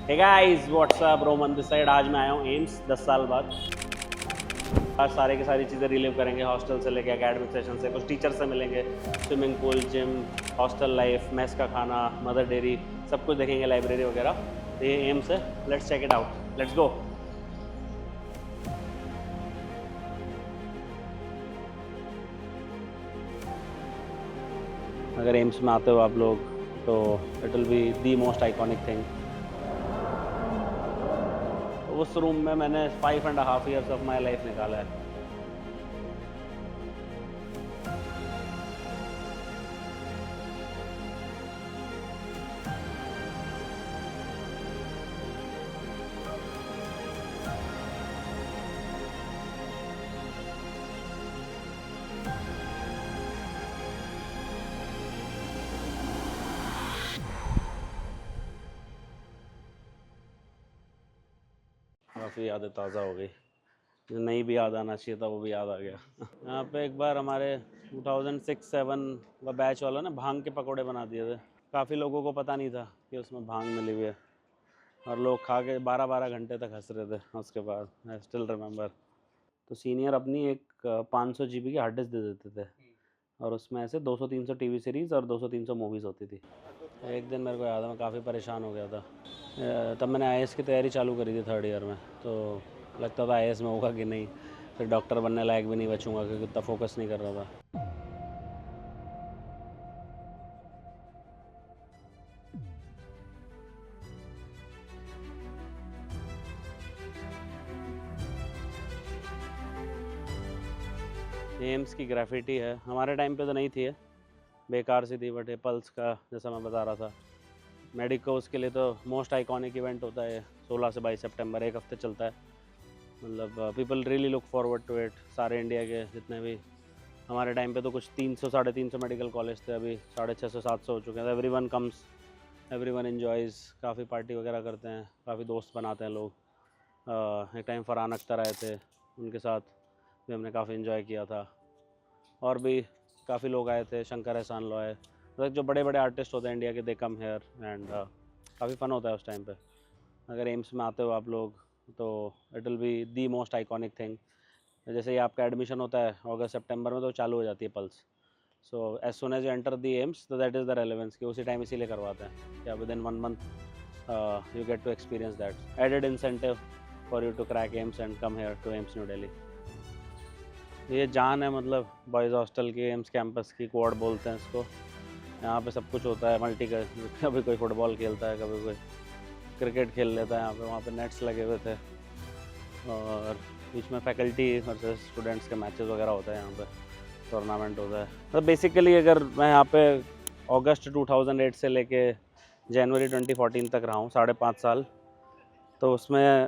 Hey guys what's up Roman this side. आज मैं आया हूँ एम्स 10 साल बाद। आज सारे की सारी चीज़ें रिलीव करेंगे, हॉस्टल से लेके एकेडमिक सेशन से, कुछ टीचर से मिलेंगे, swimming pool, gym, hostel life, mess का खाना, मदर डेयरी, सब कुछ देखेंगे, लाइब्रेरी वगैरह। तो ये एम्स है, let's check it out, let's go. अगर एम्स में आते हो आप लोग तो it will be the most iconic thing. उस रूम में मैंने 5.5 ईयर्स ऑफ माई लाइफ निकाला है। काफ़ी यादें ताज़ा हो गई, जो नहीं भी याद आना चाहिए था वो भी याद आ गया। यहाँ पे एक बार हमारे 2006-7 का बैच वाला ना भांग के पकोड़े बना दिए थे। काफ़ी लोगों को पता नहीं था कि उसमें भांग मिली हुई है, और लोग खा के 12-12 घंटे तक हंस रहे थे उसके बाद। I still remember. तो सीनियर अपनी एक 500 GB की हार्ड डिस्क दे देते थे, और उसमें ऐसे 200-300 टीवी सीरीज़ और 200-300 मूवीज़ होती थी। एक दिन मेरे को याद है, मैं काफ़ी परेशान हो गया था। तब मैंने आईएएस की तैयारी चालू करी थी 3rd ईयर में, तो लगता था आईएएस में होगा कि नहीं, फिर डॉक्टर बनने लायक भी नहीं बचूंगा क्योंकि उतना फोकस नहीं कर रहा था। एम्स की ग्राफिटी है, हमारे टाइम पे तो नहीं थी है, बेकार सी थी, बट ये पल्स का जैसा मैं बता रहा था, मेडिकोस के लिए तो मोस्ट आइकॉनिक इवेंट होता है। 16 से 22 सितंबर, एक हफ्ते चलता है। मतलब people really look forward to it. सारे इंडिया के जितने भी, हमारे टाइम पे तो कुछ 300-350 मेडिकल कॉलेज थे, अभी 650-700 हो चुके हैं। Every one comes, every one enjoys, काफ़ी पार्टी वगैरह करते हैं, काफ़ी दोस्त बनाते हैं लोग। एक टाइम फरहान अख्तर आए थे, उनके साथ भी हमने काफ़ी इन्जॉय किया था। और भी काफ़ी लोग आए थे, शंकर एहसान लो आए, मतलब जो बड़े बड़े आर्टिस्ट होते हैं इंडिया के, दे कम हेयर एंड काफ़ी फ़न होता है उस टाइम पे। अगर एम्स में आते हो आप लोग तो it will be the most iconic thing. जैसे ही आपका एडमिशन होता है अगस्त सितंबर में, तो चालू हो जाती है pulse. So as soon as you enter the AIIMS, तो दैट इज़ द रेलेवेंस कि उसी टाइम इसीलिए करवाते हैं या within 1 month you get to experience that added incentive for you to crack AIIMS and come here to AIIMS New Delhi। ये जान है, मतलब बॉयज़ हॉस्टल की, एम्स कैंपस की क्वाड बोलते हैं इसको। यहाँ पे सब कुछ होता है मल्टी का, कभी कोई फुटबॉल खेलता है, कभी कोई क्रिकेट खेल लेता है। यहाँ पे वहाँ पे नेट्स लगे हुए थे, और बीच में फैकल्टी वर्सेस स्टूडेंट्स के मैचेस वगैरह होता है, यहाँ पे टूर्नामेंट होता है। तो बेसिकली अगर मैं यहाँ पे अगस्त 2008 से लेके जनवरी 2014 तक रहा हूँ, 5.5 साल, तो उसमें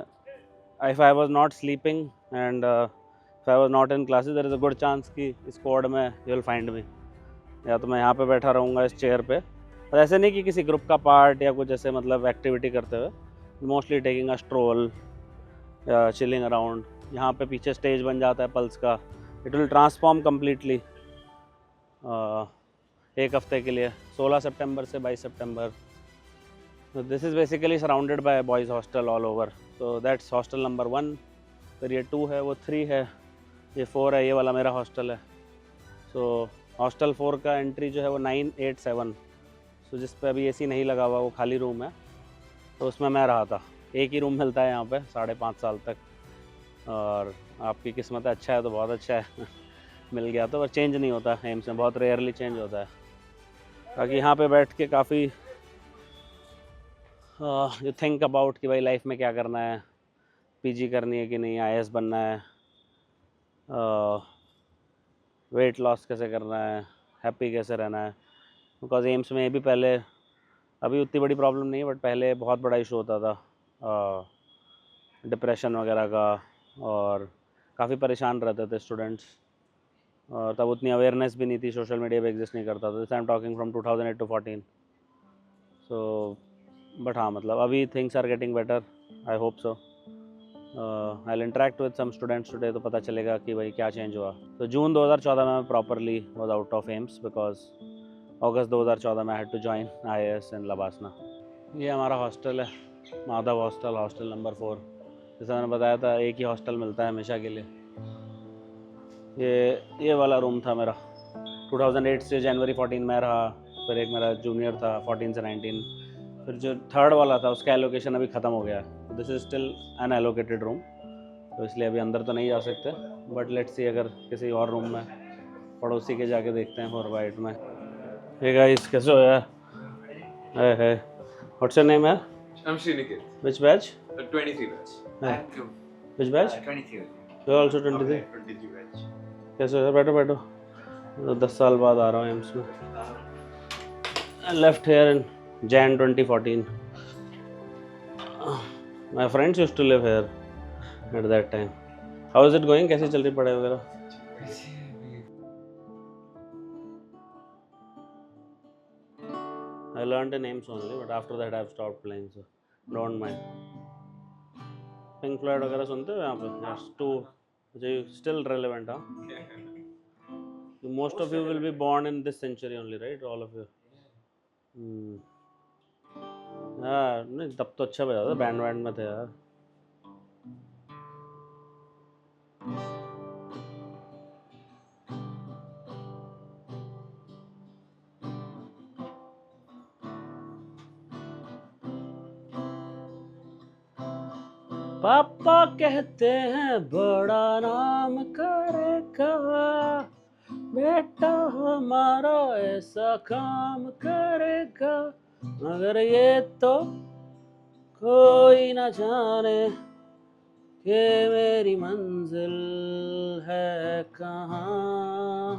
if I was not sleeping and if I was not in classes, there is a good chance कि इस कोड में यू विल फाइंड मी। या तो मैं यहाँ पे बैठा रहूँगा इस चेयर पे, और ऐसे नहीं कि किसी ग्रुप का पार्ट या कुछ ऐसे मतलब एक्टिविटी करते हुए, मोस्टली टेकिंग अ स्ट्रोल या चिलिंग अराउंड। यहाँ पे पीछे स्टेज बन जाता है पल्स का, इट विल ट्रांसफॉर्म कम्प्लीटली एक हफ्ते के लिए, 16 सितंबर से 22 सितंबर। So this is basically surrounded by boys hostel all over. So that's hostel number 1, फिर ये 2 है, वो 3 है, ये 4 है, ये वाला मेरा हॉस्टल है। सो हॉस्टल 4 का एंट्री जो है वो 987। सो जिस पे अभी एसी नहीं लगा हुआ, वो खाली रूम है, तो उसमें मैं रहा था। एक ही रूम मिलता है यहाँ पे 5.5 साल तक, और आपकी किस्मत अच्छा है तो बहुत अच्छा है मिल गया तो, पर चेंज नहीं होता एम्स में, बहुत रेयरली चेंज होता है। बाकी यहाँ पे बैठ के काफ़ी यू थिंक अबाउट कि भाई लाइफ में क्या करना है, पीजी करनी है कि नहीं, आईएएस बनना है, वेट लॉस कैसे करना है, हैप्पी कैसे रहना है। बिकॉज एम्स में भी पहले, अभी उतनी बड़ी प्रॉब्लम नहीं है, बट पहले बहुत बड़ा इशू होता था डिप्रेशन वगैरह का, और काफ़ी परेशान रहते थे स्टूडेंट्स, और तब उतनी अवेयरनेस भी नहीं थी, सोशल मीडिया पे एग्जिस्ट नहीं करता था। This I am talking from 2008 to 14। So but हाँ, मतलब अभी things are getting better, I hope so. I will interact with some students today, तो पता चलेगा कि भाई क्या चेंज हुआ। तो जून 2014 में मैं properly was out of AIIMS, because अगस्त 2014 में I had to join IAS in LBSNAA. ये हमारा हॉस्टल है, माधव हॉस्टल, हॉस्टल नंबर 4। जैसा मैंने बताया था एक ही हॉस्टल मिलता है हमेशा के लिए। ये वाला रूम था मेरा। 2008 से जनवरी 14 में रहा। फिर एक मेरा जूनियर था 14 से 19। फिर जो थर्ड वाला था उसका एलोकेशन अभी ख़त्म हो गया। This is still unallocated room, तो इसलिए अभी अंदर तो नहीं जा सकते, बट लेट्स सी अगर किसी और रूम में पड़ोसी के जाके देखते हैं 4x8 में। हे गाइस, कैसे हो यार? है व्हाट्स योर नेम है? I'm Sriniket. Which batch? 23 batch. Thank you. Which batch? 23. You are also 23? 23 batch. कैसे हो यार? बैठो बैठो। तो 10 साल बाद आ रहा हूँ एम्स में। I left here in Jan 2014. My friends used to live here at that time. How is it going? कैसी चल रही पढ़ाई वगैरह? I learned the names only, but after that I've stopped playing, so don't mind. Pink Floyd वगैरह सुनते हो यहाँ पे? Yes, too. Still relevant, huh? Most of you will be born in this century only, right? All of you. हाँ, नहीं तब तो अच्छा बजा था, बैंड वैंड में थे यार। पापा कहते हैं बड़ा नाम करेगा, बेटा हमारा ऐसा काम करेगा, मगर ये तो कोई ना जाने कि मेरी मंजिल है कहाँ।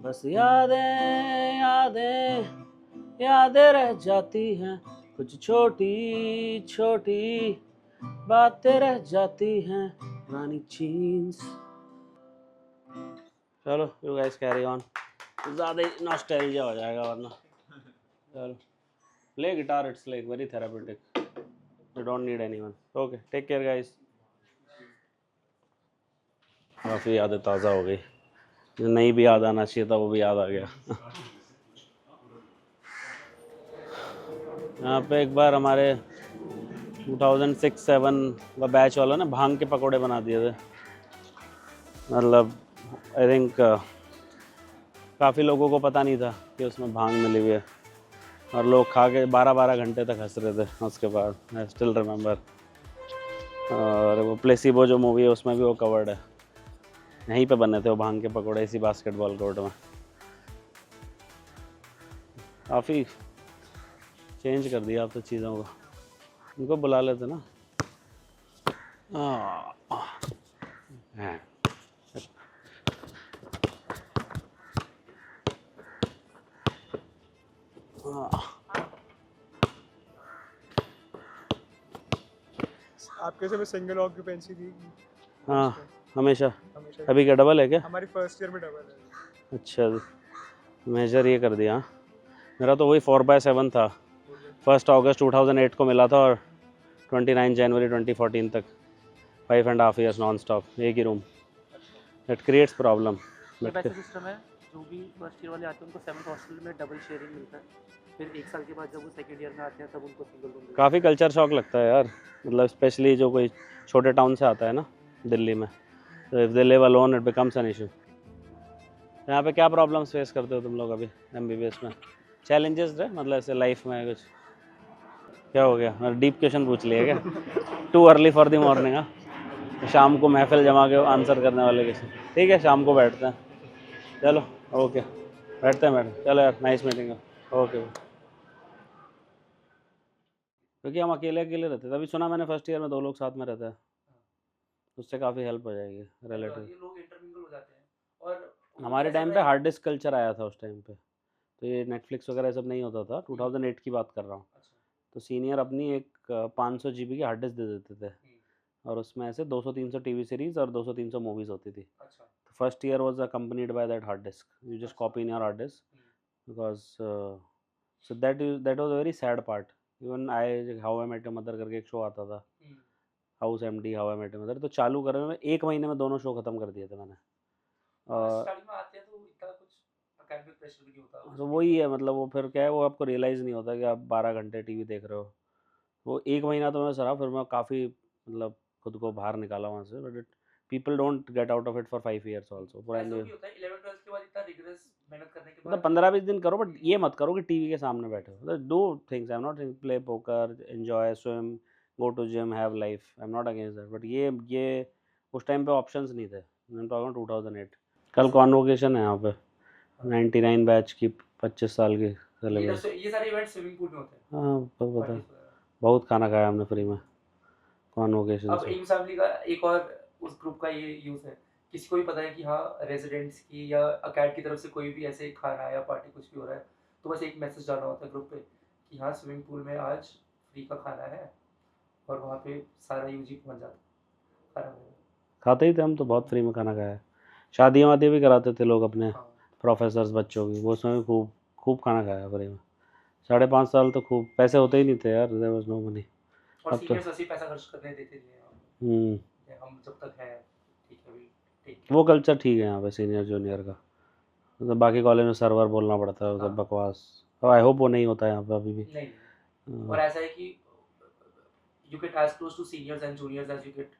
बस यादें यादें यादें रह जाती हैं, कुछ छोटी छोटी बातें रह जाती हैं, पुरानी चीज। चलो यू गाइस कैरी ऑन, ज़्यादा ही नॉस्टैल्जिया हो जाएगा वरना। चलो play guitar, it's like very therapeutic, you don't need anyone. Okay, take care guys. काफ़ी यादें ताज़ा हो गई, जो नहीं भी याद आना चाहिए था वो भी याद आ गया। यहाँ पे एक बार हमारे 2006-07 का बैच वालों ने भांग के पकोड़े बना दिए थे। मतलब आई थिंक काफ़ी लोगों को पता नहीं था कि उसमें भांग मिली हुई है, और लोग खा के 12-12 घंटे तक हंस रहे थे उसके बाद। I still remember. और वो प्लेसिबो जो मूवी है उसमें भी वो कवर्ड है। यहीं पे बने थे वो भांग के पकोड़े, इसी बास्केटबॉल कोर्ट में। काफ़ी चेंज कर दिया अब तो चीज़ों को। उनको बुला लेते ना। आपके से में सिंगल ऑक्यूपेंसी थी? हाँ, हमेशा। हमेशा। अभी क्या डबल है क्या? हमारी फर्स्ट ईयर में डबल है। अच्छा, मेजर ये कर दिया। मेरा तो वही 4/7 था। 1 अगस्त 2008 को मिला था और 29 जनवरी 2014 तक 5.5 years नॉन स्टॉप एक ही रूम। That creates problem. वैसा सिस्टम है, जो भी फर्स्ट ईयर वाले आते हैं उनको 7th हॉस्टल में डबल शेयरिंग मिलता है, फिर 1 साल के बाद जब वो सेकंड ईयर में आते हैं तब उनको सिंगल रूम मिलता है। काफ़ी कल्चर शॉक लगता है यार, मतलब स्पेशली जो कोई छोटे टाउन से आता है ना दिल्ली में, तो if they live alone it becomes an issue. यहाँ पे क्या प्रॉब्लम्स फेस करते हो तुम लोग अभी MBBS में? चैलेंजेस रहे मतलब ऐसे लाइफ में कुछ? क्या हो गया? मतलब डीप क्वेश्चन पूछ लिया क्या? Too early for the morning. हाँ, शाम को महफिल जमा के आंसर करने वाले क्वेश्चन। ठीक है, शाम को बैठते हैं। चलो ओके, बैठते हैं मैडम। चलो यार, नाइस मीटिंग। ओके। क्योंकि हम अकेले अकेले रहते थे, अभी सुना मैंने फर्स्ट ईयर में 2 लोग साथ में रहते हैं, उससे काफ़ी हेल्प हो जाएगी रिलेटिव। ये लोग इंटरमिंगल हो जाते हैं। और हमारे टाइम पे हार्ड डिस्क कल्चर आया था उस टाइम पे, तो ये नेटफ्लिक्स वगैरह सब नहीं होता था। 2008 की बात कर रहा हूँ। तो सीनियर अपनी एक 500 GB की हार्ड डिस्क दे देते थे, और उसमें ऐसे 200-300 टीवी सीरीज और 200-300 मूवीज़ होती थी। तो first year was accompanied by that hard disk. You just copy in your hard disk because so that was a very sad part. Even I how I met your mother करके एक show आता था, house MD how I met your mother, तो चालू करने में 1 महीने में दोनों शो ख़त्म कर दिए थे मैंने। स्टार्टिंग में आते हैं तो इतना कुछ एकेडमिक प्रेशर भी नहीं होता। तो वही है, मतलब वो फिर क्या है, वो आपको रियलाइज़ नहीं होता कि आप 12 घंटे टीवी देख रहे हो। वो 1 महीना तो मैं सरा, फिर मैं काफ़ी मतलब खुद को बाहर निकाला वहाँ से, but people don't get out of it for 5 years also. पूरा ऐसा क्यों होता है 11 12 के बाद इतना रिग्रेस मेहनत करने के मतलब बाद? 15-20 दिन करो, बट ये मत करो कि टीवी के सामने बैठे हो। Do things, I am not play poker, enjoy, swim, go to gym, have life, I am not against that, but ये उस टाइम पे ऑप्शंस नहीं थे। I am talking 2008। कल कॉन्वोकेशन है यहाँ पे 99 बैच की, 25 साल की सेलिब्रेट। ये सारे इवेंट स्विमिंग पूल में होते हैं। हाँ पता, parties वगैरह। बहुत खाना खाया हमने फ्री में कॉन्वोकेशन अब से। एम्स फैमिली का एक और उस ग्रुप का ये यूज है, किसी को भी पता है कि हाँ रेजिडेंट्स की या अकेड की तरफ से कोई भी ऐसे खाना या पार्टी कुछ भी हो रहा है, तो बस एक मैसेज डालना होता है ग्रुप पे कि हाँ स्विमिंग पूल में आज फ्री का खाना है, और वहाँ पे सारा यूजी पहुँच जाता है खाना में। खाते ही थे हम तो, बहुत फ्री में खाना खाया है। शादियाँ वादियाँ भी कराते थे लोग अपने हाँ प्रोफेसर्स बच्चों की, वो उसमें भी खूब खूब खाना खाया फ्री में। 5.5 साल तो खूब, पैसे होते ही नहीं थे यार, देयर वाज नो मनी। और अब तो सीनियर्स ऐसे ही पैसा खर्च करने देते थे, हम जब तक है ठीक है अभी ठीक है। वो कल्चर ठीक है यहाँ पे सीनियर जूनियर का। मतलब बाकी कॉलेज में सर्वर बोलना पड़ता है, वो सब हाँ। बकवास। और आई होप वो नहीं होता है यहाँ पे अभी भी। नहीं, और ऐसा है कि you get as close to seniors and juniors as you get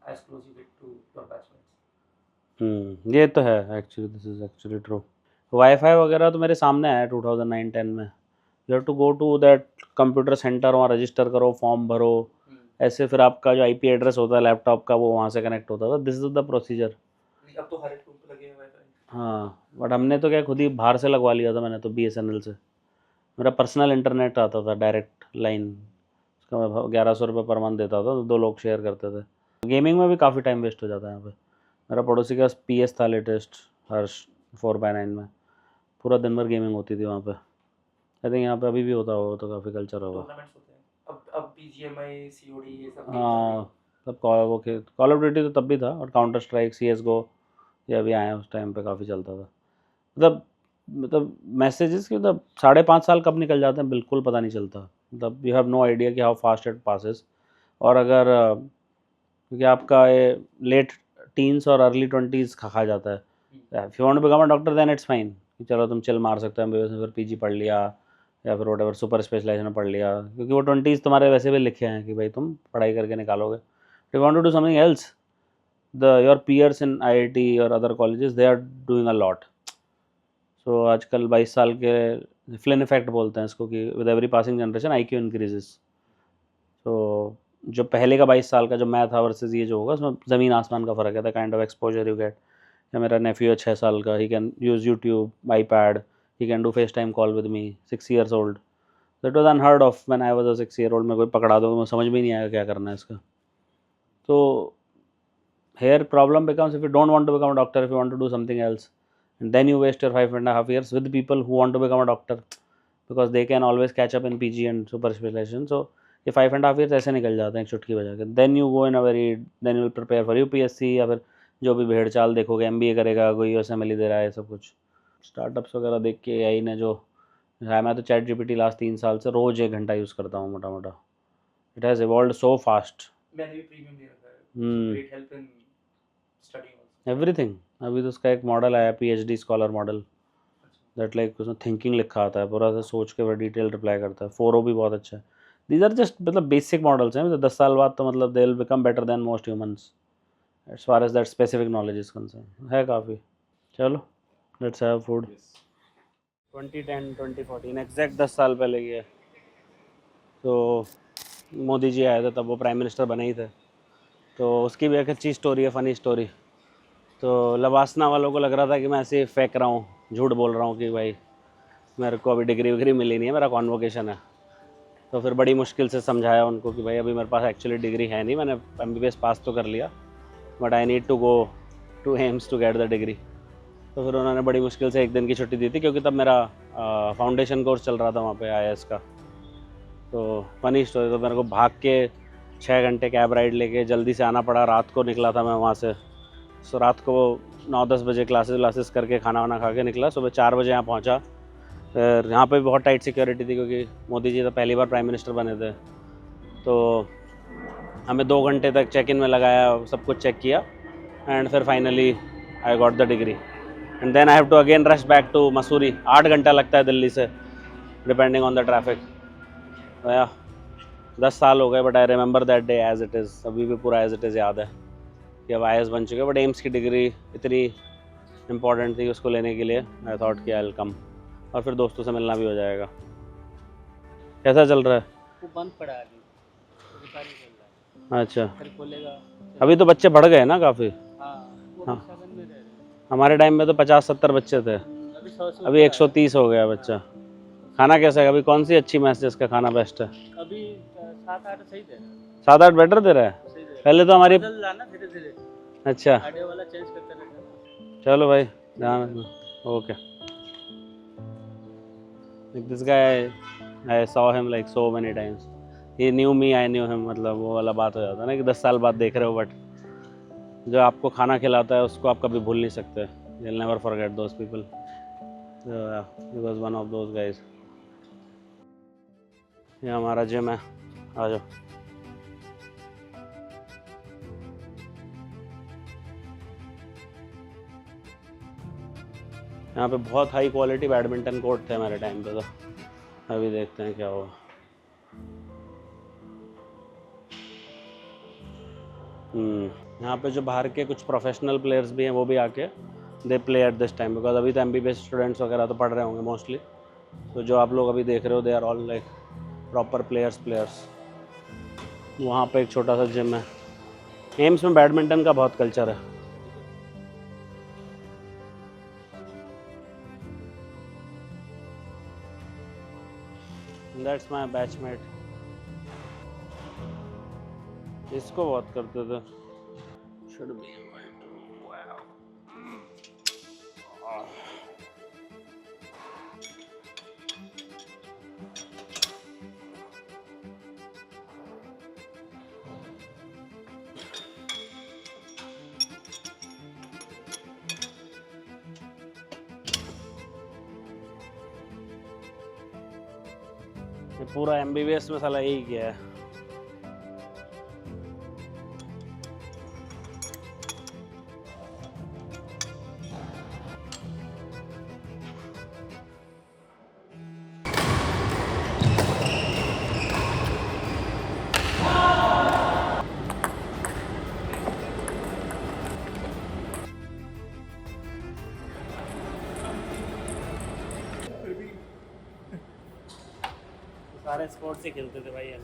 as close you get to your batchmates. ये तो है actually, this is actually true. Wifi वगैरह तो मेरे सामने आया 2009-10 में। You have to go to that computer centre, वहाँ रजिस्टर करो, फॉर्म भरो, ऐसे फिर आपका जो आईपी एड्रेस होता है लैपटॉप का वो वहाँ से कनेक्ट होता था। This is the procedure. अब तो हर एक रूम पे लगे हुए हैं। हाँ, बट हमने तो क्या खुद ही बाहर से लगवा लिया था मैंने तो, BSNL से। मेरा पर्सनल इंटरनेट आता था, डायरेक्ट लाइन, उसका मैं 1100 रुपये पर मंथ देता था, तो 2 लोग शेयर करते थे। गेमिंग में भी काफ़ी टाइम वेस्ट हो जाता है यहाँ पे। मेरा पड़ोसी का PS था लेटेस्ट, हर्ष 4x9 में, पूरा दिन भर गेमिंग होती थी वहाँ पे। आई थिंक यहाँ पे अभी भी होता होगा, तो काफ़ी कल्चर होगा। टूर्नामेंट्स होते हैं अब BGMI COD ये सब हाँ, तब कॉल ऑफ ड्यूटी तो तब भी था, और काउंटर स्ट्राइक, CSGO ये अभी आए हैं, उस टाइम पे काफ़ी चलता था। मतलब मैसेजेस की मतलब 5.5 साल कब निकल जाते हैं बिल्कुल पता नहीं चलता। मतलब यू हैव नो आइडिया कि हाउ फास्ट इट पासेस। और अगर क्योंकि आपका ये लेट टीन्स और अर्ली 20s खा जाता है। If you want to become a doctor then it's fine, कि चलो तुम चिल मार सकते हो, MBBS में फिर PG पढ़ लिया या फिर वट एवर सुपर स्पेशलाइजेशन पढ़ लिया, क्योंकि वो 20s तुम्हारे वैसे भी लिखे हैं कि भाई तुम पढ़ाई करके निकालोगे। You want to do something else, your peers in IIT और other colleges they are doing a lot. So आजकल 22 साल के फ्लिन इफेक्ट बोलते हैं इसको, कि with every passing generation IQ increases. तो जो पहले का 22 साल का जो मैं था वर्सेस ये जो होगा, उसमें ज़मीन आसमान का फ़र्क है, the kind of exposure you get. या मेरा नेफ्यू है 6 साल का, he can use YouTube, iPad, he can do FaceTime call with me, 6 years old। That was unheard of when I was a 6 year old। में कोई पकड़ा दो, मैं समझ में नहीं आएगा क्या करना है इसका। तो here problem becomes, if you don't want to become a doctor, if you want to do something else, and then you waste your 5.5 years with people who want to become a doctor, because they can always catch up in PG and super specialization। So ये 5.5 years ऐसे निकल जाते हैं एक चुटकी बजा के। then you go in a very, then you will prepare for UPSC, या फिर जो भी भेड़ चाल देखोगे, MBA करेगा कोई, USMLE दे रहा है, सब कुछ। स्टार्टअप्स वगैरह देख के AI ने जो है, मैं तो ChatGPT लास्ट 3 साल से रोज़ 1 घंटा यूज़ करता हूँ मोटा मोटा। It has evolve so fast. मैंने भी प्रीमियम ले रखा है, great help in study also everything. अभी तो उसका एक मॉडल आया, PhD scholar model, that like उसमें थिंकिंग लिखा आता है, पूरा सा सोच के फिर डिटेल रिप्लाई करता है। 4O भी बहुत अच्छा है। दीज आर जस्ट मतलब बेसिक मॉडल्स हैं, मतलब 10 साल बाद तो मतलब they will become better than most humans as far as that specific knowledge is concern. है काफ़ी। चलो लेट्स हैव फूड। 2010-2014 एग्जैक्ट 10 साल पहले की है। तो मोदी जी आए थे, तब वो प्राइम मिनिस्टर बने ही थे। तो उसकी भी एक अच्छी स्टोरी है, फ़नी स्टोरी। तो लवासना वालों को लग रहा था कि मैं ऐसे ही फेंक रहा हूँ, झूठ बोल रहा हूँ कि भाई मेरे को अभी डिग्री वगैरह मिली नहीं है, मेरा कॉन्वोकेशन है। तो फिर बड़ी मुश्किल से समझाया उनको कि भाई अभी मेरे पास एक्चुअली डिग्री है नहीं, मैंने MBBS पास तो कर लिया, but I need to go to AIIMS to get the degree. तो फिर उन्होंने बड़ी मुश्किल से 1 दिन की छुट्टी दी थी, क्योंकि तब मेरा फाउंडेशन कोर्स चल रहा था वहाँ पे IAS का। तो फनी स्टोरी, तो मेरे को भाग के 6 घंटे कैब राइड लेके जल्दी से आना पड़ा। रात को निकला था मैं वहाँ से। सो रात को 9-10 बजे क्लासेस करके खाना वाना खा के निकला। सुबह 4 बजे यहाँ पहुँचा। फिर यहाँ पे भी बहुत टाइट सिक्योरिटी थी, क्योंकि मोदी जी तो पहली बार प्राइम मिनिस्टर बने थे। तो हमें 2 घंटे तक चेक इन में लगाया, सब कुछ चेक किया, एंड फिर finally I got the degree. And then I have to again rush back to Mussoorie. 8 घंटा लगता है दिल्ली से, डिपेंडिंग ऑन द ट्रैफिक। या 10 साल हो गए, but I remember that day as it is. अभी भी पूरा एज इट इज़ याद है कि अब IAS बन चुके हैं, बट एम्स की डिग्री इतनी इम्पॉर्टेंट थी उसको लेने के लिए आई थॉट कि आई विल कम, और फिर दोस्तों से मिलना भी हो जाएगा। कैसा चल रहा है? वो बंद पड़ा है अभी, रिपेयरिंग चल रहा है, अच्छा, फिर खोलेगा। अभी तो बच्चे बढ़ गए ना काफ़ी। हाँ, वो हाँ। अभी 7 में रह रहे हैं। हमारे टाइम में तो 50-70 बच्चे थे, अभी 100 से अभी ऊपर 130 हो गया बच्चा। खाना कैसा है? अभी कौन सी अच्छी मैस जिसका खाना बेस्ट है? आया। अभी 7-8 सही दे रहा है, 7-8 बेटर दे रहा है। सही दे रहा है। पहले तो हमारी बदल रहा है ना धीरे-धीरे, अच्छा, आगे वाला चेंज करते रहता है ना। चलो भाई ध्यान रखना। Okay, this guy I saw him like so many times, he new me, I knew him, मतलब वो वाला बात हो जाता है ना कि 10 साल बाद देख रहे हो, बट जो आपको खाना खिलाता है उसको आप कभी भूल नहीं सकते। You'll never forget those people. So, yeah, he was one of those guys. ये हमारा जिम है, आ जाओ। यहाँ पे बहुत हाई क्वालिटी बैडमिंटन कोर्ट थे हमारे टाइम पे, तो अभी देखते हैं क्या हुआ। यहाँ पे जो बाहर के कुछ प्रोफेशनल प्लेयर्स भी हैं वो भी आके they play at this time, because अभी तो MBBS स्टूडेंट्स वगैरह तो पढ़ रहे होंगे मोस्टली, तो जो आप लोग अभी देख रहे हो they are all like proper players. वहाँ पे एक छोटा सा जिम है। एम्स में बैडमिंटन का बहुत कल्चर है। दैट्स माई बैचमेट, इसको बहुत करते थे। शुड बी पूरा MBBS में साला यही किया है। सारे स्पोर्ट्स ही खेलते थे भाई हम।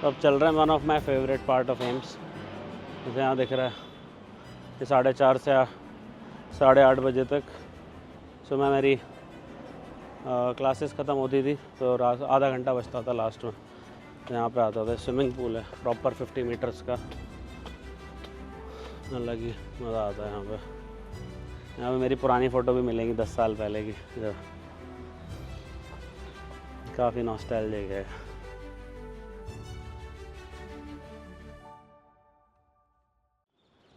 तो अब चल रहे हैं one of my favourite part of AIIMS. जैसे यहाँ दिख रहा है कि 4:30 से 8:30 बजे तक सुबह मेरी क्लासेस ख़त्म होती थी, तो आधा घंटा बचता था लास्ट में, तो यहाँ पे आता था। स्विमिंग पूल है प्रॉपर 50 मीटर्स का, अलग ही मज़ा आता है यहाँ पे। यहाँ पे मेरी पुरानी फ़ोटो भी मिलेगी 10 साल पहले की, जो काफ़ी नॉस्टैल्जिक है।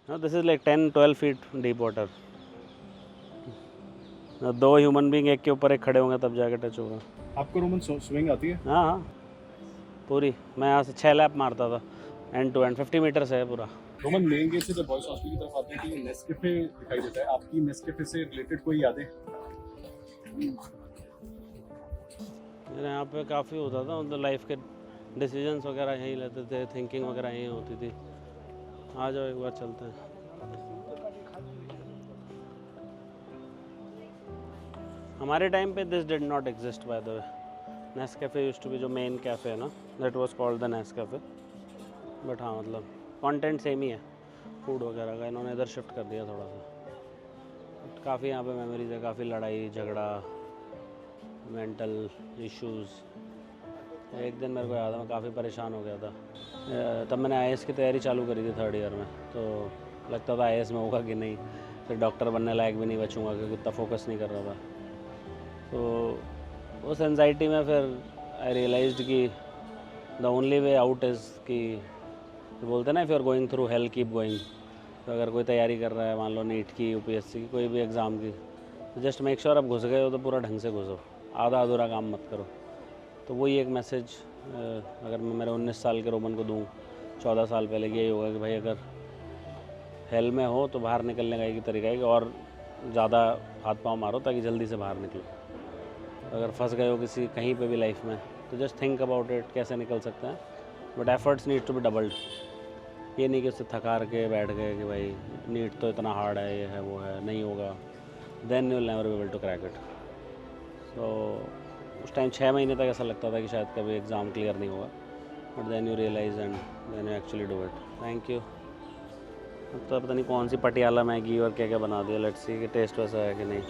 This is like 10-12 feet deep water. 2 human being एक के ऊपर एक खड़े होंगे तब जाके टच होगा। आपको रोमन स्विमिंग आती है? हाँ हाँ पूरी। मैं यहाँ से 6 लैप मारता था एंड टू एंड। 50 मीटर से है पूरा। रोमन मेन गेट से जब बॉयज हॉस्टल की तरफ आते हैं कि नेस्कैफे दिखाई देता है, आपकी नेस्कैफे से रिलेटेड कोई यादें? मेरे यहाँ पे काफ़ी होता था, मतलब लाइफ के डिसीजंस वगैरह यहीं लेते थे, थिंकिंग वगैरह यहीं होती थी। आ जाओ एक बार चलते हैं। हमारे टाइम पे this did not exist by the way. Nescafe used to be, जो मेन कैफ़े है ना, that was called the Nescafe. But हाँ मतलब कंटेंट सेम ही है फूड वगैरह का, इन्होंने इधर शिफ्ट कर दिया थोड़ा सा। काफ़ी यहाँ पे मेमोरीज है, काफ़ी लड़ाई झगड़ा, मेंटल इश्यूज़। एक दिन मेरे को याद है मैं काफ़ी परेशान हो गया था, तब मैंने IAS की तैयारी चालू करी थी 3rd ईयर में, तो लगता था IAS में होगा कि नहीं, फिर डॉक्टर बनने लायक भी नहीं बचूंगा क्योंकि इतना फोकस नहीं कर रहा था। तो उस एंजाइटी में फिर आई रियलाइज्ड कि the only way out is कि बोलते ना, if you are going through hell keep going. तो अगर कोई तैयारी कर रहा है, मान लो नीट की, UPSC की, कोई भी एग्ज़ाम की, तो जस्ट मेक श्योर आप घुस गए हो तो पूरा ढंग से घुसो, आधा अधूरा काम मत करो। तो वही एक मैसेज अगर मैं मेरे 19 साल के रोमन को दूँ 14 साल पहले की, यही होगा कि भाई अगर हेल में हो तो बाहर निकलने का एक ही तरीका है कि और ज़्यादा हाथ पाँव मारो ताकि जल्दी से बाहर निकलो। अगर फंस गए हो किसी कहीं पे भी लाइफ में तो जस्ट थिंक अबाउट इट, कैसे निकल सकते हैं। But efforts need to be doubled. ये नहीं कि उससे थकार के बैठ गए कि भाई नीट तो इतना हार्ड है, ये है वो है, नहीं होगा, then you will never be able to crack it. So उस टाइम 6 महीने तक ऐसा लगता था कि शायद कभी एग्ज़ाम क्लियर नहीं होगा, but then you realise and then you actually do it. Thank you. अब तो पता नहीं कौन सी पटियाला मैगी और क्या क्या बना दिया, लेट्स सी कि टेस्ट वैसा है कि नहीं।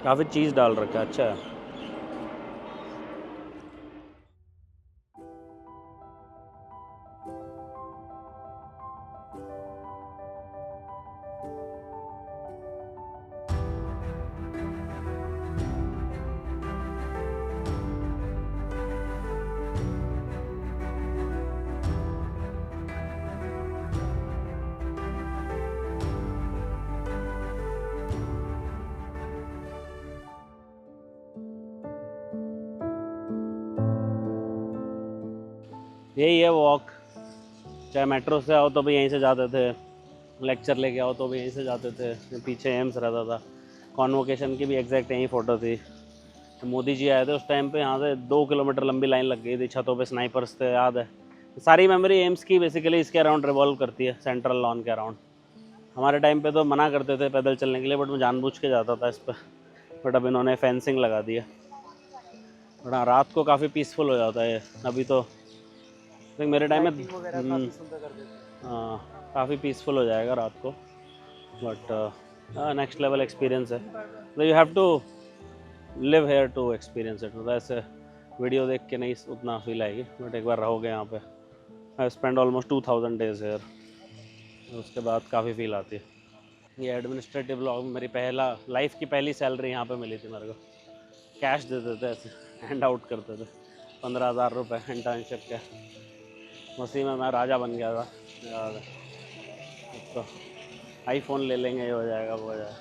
काफ़ी चीज़ डाल रखा है, अच्छा है। यही है वॉक, चाहे मेट्रो से आओ तो भी यहीं से जाते थे, लेक्चर लेके आओ तो भी यहीं से जाते थे। पीछे एम्स रहता था, कॉन्वोकेशन की भी एग्जैक्ट यहीं फ़ोटो थी। तो मोदी जी आए थे उस टाइम पे, यहाँ से 2 किलोमीटर लंबी लाइन लग गई थी, छतों पे स्नाइपर्स थे, याद है। सारी मेमोरी एम्स की बेसिकली इसके अराउंड रिवॉल्व करती है, सेंट्रल लॉन के अराउंड। हमारे टाइम पे तो मना करते थे पैदल चलने के लिए, बट मैं जानबूझ के जाता था इस पर। बट अब इन्होंने फेंसिंग लगा दी है। बट हाँ, रात को काफ़ी पीसफुल हो जाता है। अभी तो मेरे टाइम में काफ़ी पीसफुल हो जाएगा रात को, बट नेक्स्ट लेवल एक्सपीरियंस है। तो you have to live here to experience it. मतलब ऐसे वीडियो देख के नहीं उतना फील आएगी, बट एक बार रहोगे यहाँ पे। I spend almost 2000 days here, उसके बाद काफ़ी फील आती है। ये एडमिनिस्ट्रेटिव ब्लॉग में मेरी लाइफ की पहली सैलरी यहाँ पे मिली थी मेरे को। कैश देते थे, ऐसे हैंड आउट करते थे, 15,000 रुपये इंटर्नशिप के। उसी में मैं राजा बन गया था, याद है। तो आईफोन ले लेंगे, ये हो जाएगा, वो हो जाएगा।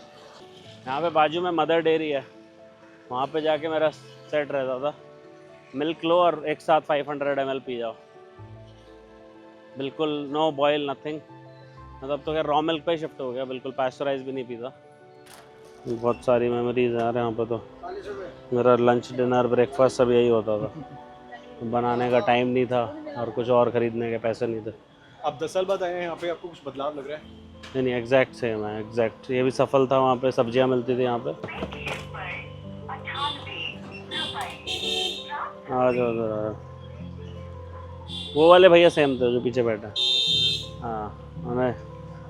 यहाँ पे बाजू में मदर डेयरी है, वहाँ पे जाके मेरा सेट रहता था। मिल्क लो और एक साथ 500 ml पी जाओ, बिल्कुल नो बॉयल नथिंग। मतलब तो क्या रॉ मिल्क पे शिफ्ट हो गया, बिल्कुल पास्चराइज भी नहीं पीता। बहुत सारी मेमोरीज हैं यार यहाँ पे। तो मेरा लंच डिनर ब्रेकफास्ट सब यही होता था। बनाने का टाइम नहीं था और कुछ और ख़रीदने के पैसे नहीं थे। आप 10 साल बाद आए हैं यहाँ पे, आपको कुछ बदलाव लग रहा है? नहीं, एग्जैक्ट सेम है, एग्जैक्ट। ये भी सफल था, वहाँ पे सब्जियाँ मिलती थी यहाँ पे। आ जाओ, वो वाले भैया सेम थे जो पीछे बैठे। हाँ, उन्हें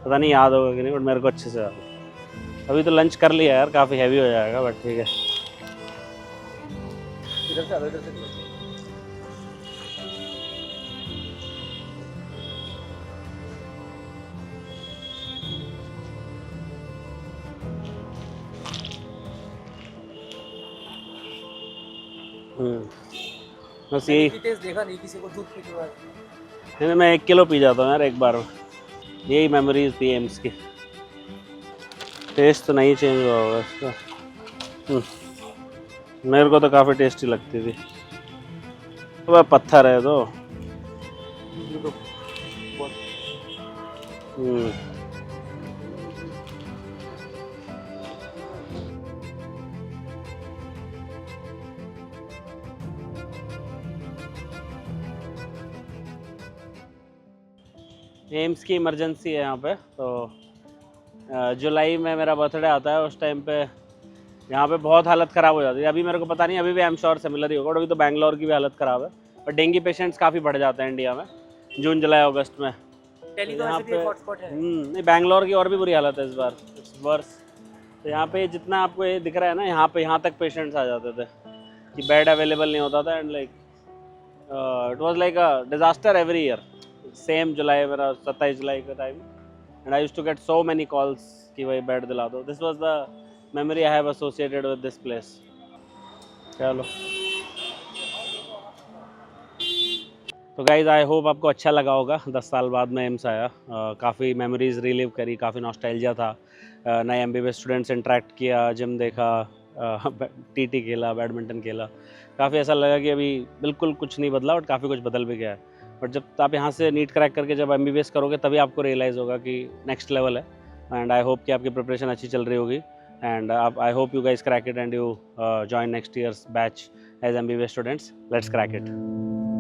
पता नहीं याद होगा कि नहीं, बट मेरे को अच्छे से याद है। अभी तो लंच कर लिया यार, काफ़ी हैवी हो जाएगा, बट ठीक है। इधर से इधर से बस यही। टेस्ट देखा नहीं किसी को दूध पीते हुए। नहीं, मैं 1 किलो पी जाता हूँ यार एक बार में। यही मेमोरीज थी एम्स की। टेस्ट तो नहीं चेंज हुआ होगा इसका। मेरे को तो काफ़ी टेस्टी लगती थी। तो वह पत्थर है तो। एम्स की इमरजेंसी है यहाँ पे। तो जुलाई में मेरा बर्थडे आता है, उस टाइम पे यहाँ पे बहुत हालत ख़राब हो जाती है। अभी मेरे को पता नहीं, अभी भी आई एम श्योर सिमिलर ही होगा। और अभी तो बैंगलोर की भी हालत ख़राब है, पर डेंगू पेशेंट्स काफ़ी बढ़ जाते हैं इंडिया में जून जुलाई अगस्त में। दिल्ली तो यहाँ वैसे भी पे एक हॉटस्पॉट है। नहीं, बैंगलोर की और भी बुरी हालत है इस बार, इट्स वर्स। तो यहाँ पे जितना आपको ये दिख रहा है ना, यहाँ तक पेशेंट्स आ जाते थे कि बेड अवेलेबल नहीं होता था। And like it was like a disaster every year. Same July, मेरा 27 जुलाई का time, and I used to get so many calls कि भाई बेड दिला दो। This was the memory I have associated with this place. चलो, तो guys I hope आपको अच्छा लगा होगा। 10 साल बाद मैं एम्स आया, काफ़ी मेमोरीज रिलीव करी, काफ़ी नॉस्टैल्जिया था। नए MBBS स्टूडेंट्स इंटरेक्ट किया, जिम देखा, टीटी खेला, बैडमिंटन खेला। काफ़ी ऐसा लगा कि अभी बिल्कुल कुछ नहीं बदला और काफ़ी कुछ बदल भी गया है। बट जब आप यहाँ से नीट क्रैक करके जब MBBS करोगे तभी आपको रियलाइज़ होगा कि नेक्स्ट लेवल है। एंड आई होप कि आपकी प्रिपरेशन अच्छी चल रही होगी and I hope you guys crack it and you join next year's batch as MBBS students. Let's crack it.